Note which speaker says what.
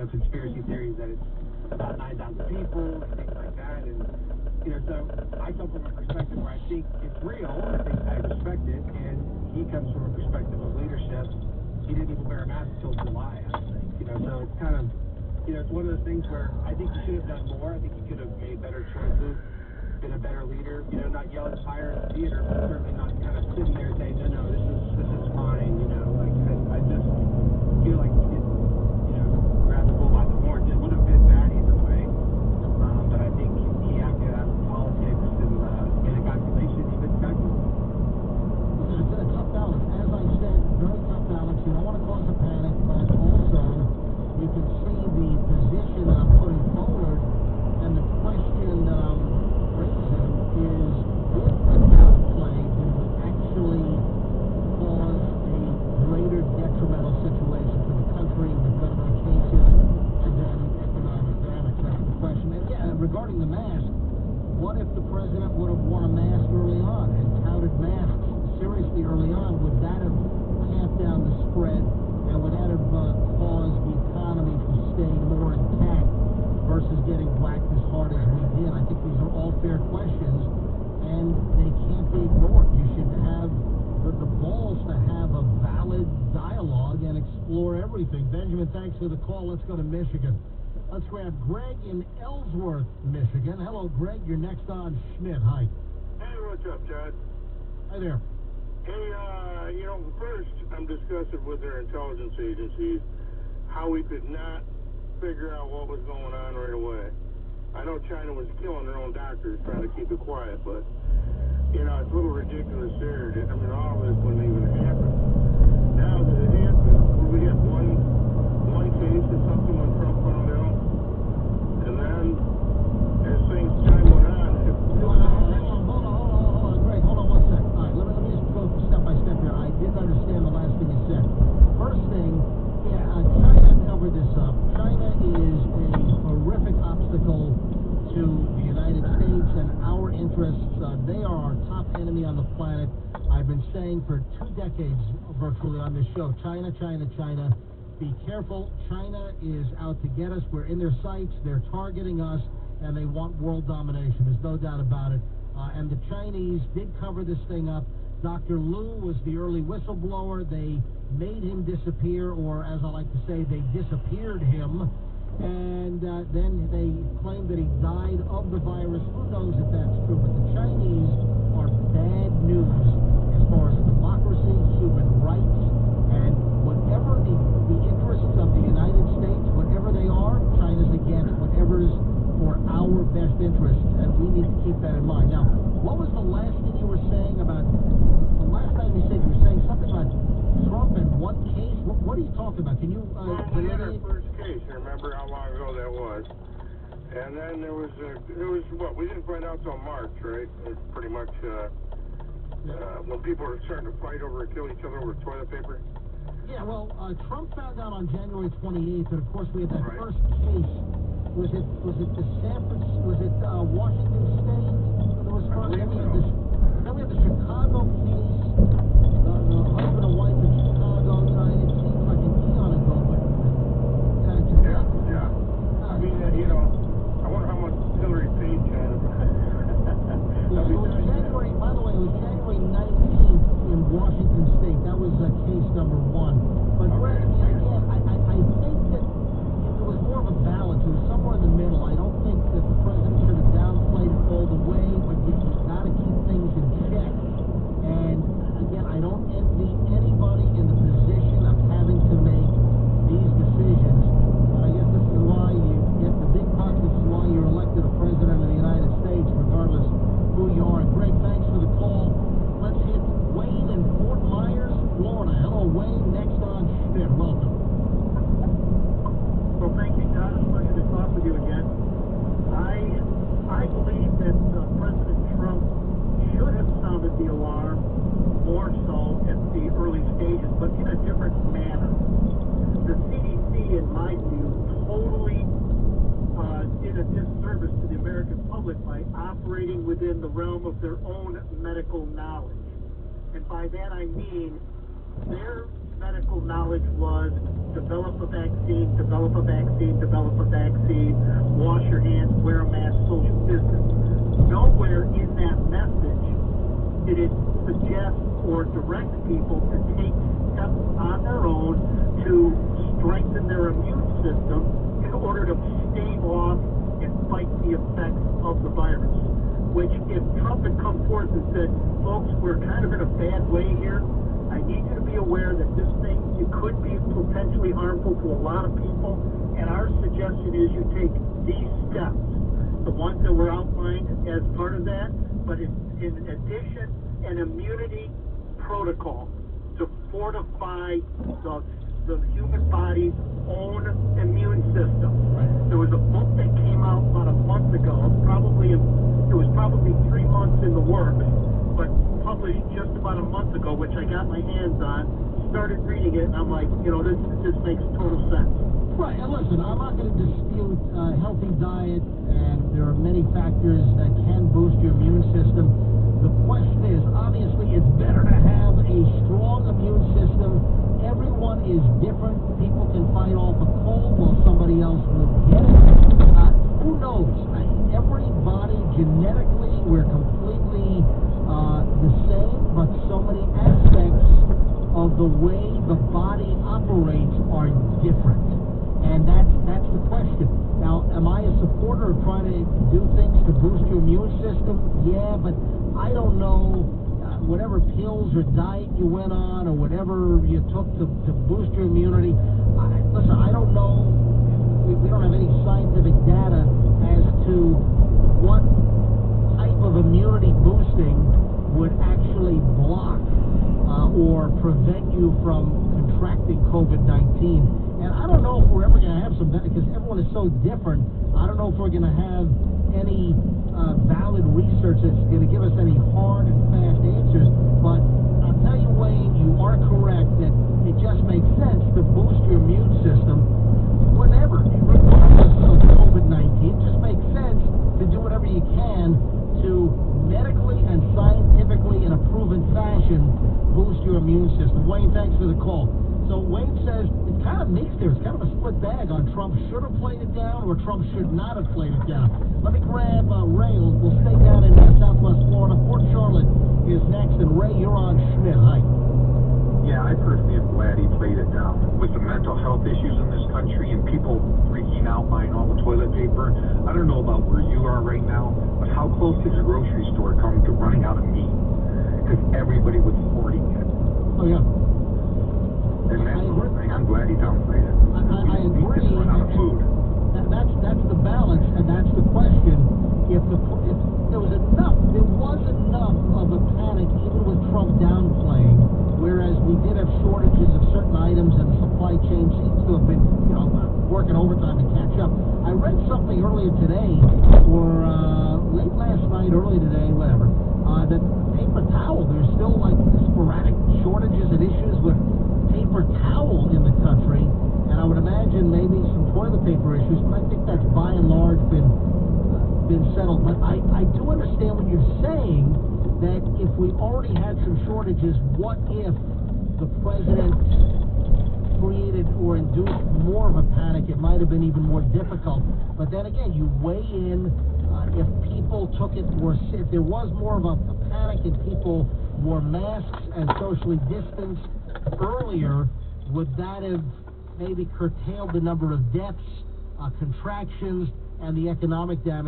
Speaker 1: conspiracy theories that it's about 9,000 people, things like that, and so I come from a perspective where I think it's real. I respect it, and he comes from a perspective of leadership. He didn't even wear a mask until July, I don't think. So it's kind of, it's one of those things where I think he should have done more. I think he could have made better choices, been a better leader. Not yelling fire in the theater, but certainly not kind of sitting there saying, no, this is fine. I just feel like he didn't, grab the bull by the horns. It would have been bad either way, but I think he acted out of politics and a calculation he didn't calculate.
Speaker 2: It's a tough balance. As I said, very tough balance. You don't want to cause a panic, but also you can see the position that I'm putting forward, and the question raising is if the downplay will actually cause a greater detrimental situation for the country with government cases and then economic damage. That's the question. And yeah, regarding the mask, what if the president would have worn a mask early on and touted masks seriously early on? Would that have tamped down the spread, and would that have caused the economy to stay more intact versus getting whacked as hard as we did? I think these are all fair questions, and they can't be ignored. You should have the balls to have a valid dialogue and explore everything. Benjamin, thanks for the call. Let's go to Michigan. Let's grab Greg in Ellsworth, Michigan. Hello, Greg. You're next on Schmidt. Hi.
Speaker 3: Hey, what's up, Chad?
Speaker 2: Hi there.
Speaker 3: Hey, first, I'm discussing with their intelligence agencies how we could not figure out what was going on right away. I know China was killing their own doctors trying to keep it quiet, but, it's a little ridiculous there. All of this wouldn't even happen. Now that it happened, we had one case or something when Trump found out, and then as things time went on,
Speaker 2: Hold on, Greg. Hold on 1 second. All right, let me just go step by step here. I didn't understand the last thing you said. First thing, China covered this up. China is a horrific obstacle to the United States and our interests. They are our top enemy on the planet. I've been saying for 2 decades virtually on this show, China, China, China. Be careful. China is out to get us. We're in their sights. They're targeting us, and they want world domination. There's no doubt about it. And the Chinese did cover this thing up. Dr. Liu was the early whistleblower. They made him disappear, or as I like to say, they disappeared him. And then they claimed that he died of the virus. Who knows if that's true? But the Chinese are bad news as far as democracy, human rights, and whatever the interests of the United States, whatever they are, China's against whatever's for our best interests, and we need to keep that in mind. Now, what was the last thing you were saying about, the last time you were saying something about Trump and one case? What are you talking about? Can you
Speaker 3: we had our first case. Remember how long ago that was? And then there was we didn't find out till March, right? It's pretty much when people are starting to fight over and kill each other over toilet paper.
Speaker 2: Yeah, well, Trump found out on January 28th, and of course we had that first case. Was it the Washington State? There was first. Then we had the Chicago case. The husband and wife in Chicago. It seems like an eon ago, but
Speaker 3: yeah. I wonder how much Hillary paid China.
Speaker 2: It was January. By the way, it was January 19th in Washington State. That was case number 1. But Greg, again, I think that it was more of a balance. It was somewhere in the middle. I don't think that the president should have downplayed it all the way, but you've got to keep things in check. And again, I don't envy anybody in the position of having to make these decisions. But I guess this is why you get the big bucks. This is why you're elected a president of the United States, regardless who you are. And Greg, thanks for the call. Let's hit Wayne in Fort Myers, Florida. Hello, Wayne. Next on Schmidt. Welcome.
Speaker 4: Well, thank you, John. It's a pleasure to talk with you again. I believe that President Trump should have sounded the alarm more so at the early stages, but in a different manner. The CDC, in my view, totally did a disservice to the American public by operating within the realm of their own medical knowledge. And by that I mean their medical knowledge was develop a vaccine, develop a vaccine, develop a vaccine, wash your hands, wear a mask, social distance. Nowhere in that message did it suggest or direct people to take steps on their own to strengthen their immune system in order to stave off and fight the effects of the virus. Which, if Trump had come forth and said, folks, we're kind of in a bad way here, I need you to be aware that this thing, it could be potentially harmful to a lot of people, and our suggestion is you take these steps, the ones that were outlined as part of that, but in addition, an immunity protocol to fortify the human body's own immune system. There was a book that came out about a month ago, it was probably 3 months in the works, but published just about a month ago, which I got my hands on, started reading it, and I'm like, this makes total sense.
Speaker 2: Right, and listen, I'm not going to dispute healthy diet, and there are many factors that can boost your immune system. The question is, obviously, it's better to have a strong immune system. Everyone is different. People can fight off a cold while somebody else will get it. Who knows? Everybody, genetically, we're completely the same, but so many aspects of the way the body operates are different. And that's the question. Now, am I a supporter of trying to do things to boost your immune system? Yeah, but I don't know whatever pills or diet you went on or whatever you took to boost your immunity. Listen, I don't know. We don't have any scientific data as to what type of immunity boosting would actually block or prevent you from contracting COVID-19. And I don't know if we're ever going to have some, because everyone is so different, I don't know if we're going to have any valid research that's going to give us any hard and fast answers. But I'll tell you, Wayne, you are correct that it just makes sense to boost your immune system whenever, regardless of COVID-19. It just makes sense to do whatever you can to medically and scientifically, in a proven fashion, boost your immune system. Wayne, thanks for the call. So Wayne says it's kind of mixed there. It's kind of a split bag on Trump should have played it down or Trump should not have played it down. Let me grab Ray. We'll stay down in Southwest Florida. Port Charlotte is next, and Ray, you're on Schmidt. Hi.
Speaker 5: Yeah, I personally am glad he played it down. With the mental health issues in this country and people freaking out buying all the toilet paper, I don't know about where you are right now, but how close is the grocery store coming to running out of meat? Because everybody was hoarding it.
Speaker 2: Oh, yeah.
Speaker 5: And that's the thing. I'm glad he downplayed it.
Speaker 2: I agree.
Speaker 5: Run out of food.
Speaker 2: That's the balance, and that's the question. If there was enough of a panic, even with Trump downplaying, whereas we did have shortages of certain items, and the supply chain seems to have been, working overtime to catch up. I read something earlier today, or late last night, early today, whatever, that paper towel, there's still like sporadic shortages and issues with paper towel in the country, and I would imagine maybe some toilet paper issues, but I think that's by and large been settled. But I do understand what you're saying, that if we already had some shortages, what if the president created or induced more of a panic? It might have been even more difficult. But then again, you weigh in, if people took it more, if there was more of a panic and people wore masks and socially distanced earlier, would that have maybe curtailed the number of deaths, contractions, and the economic damage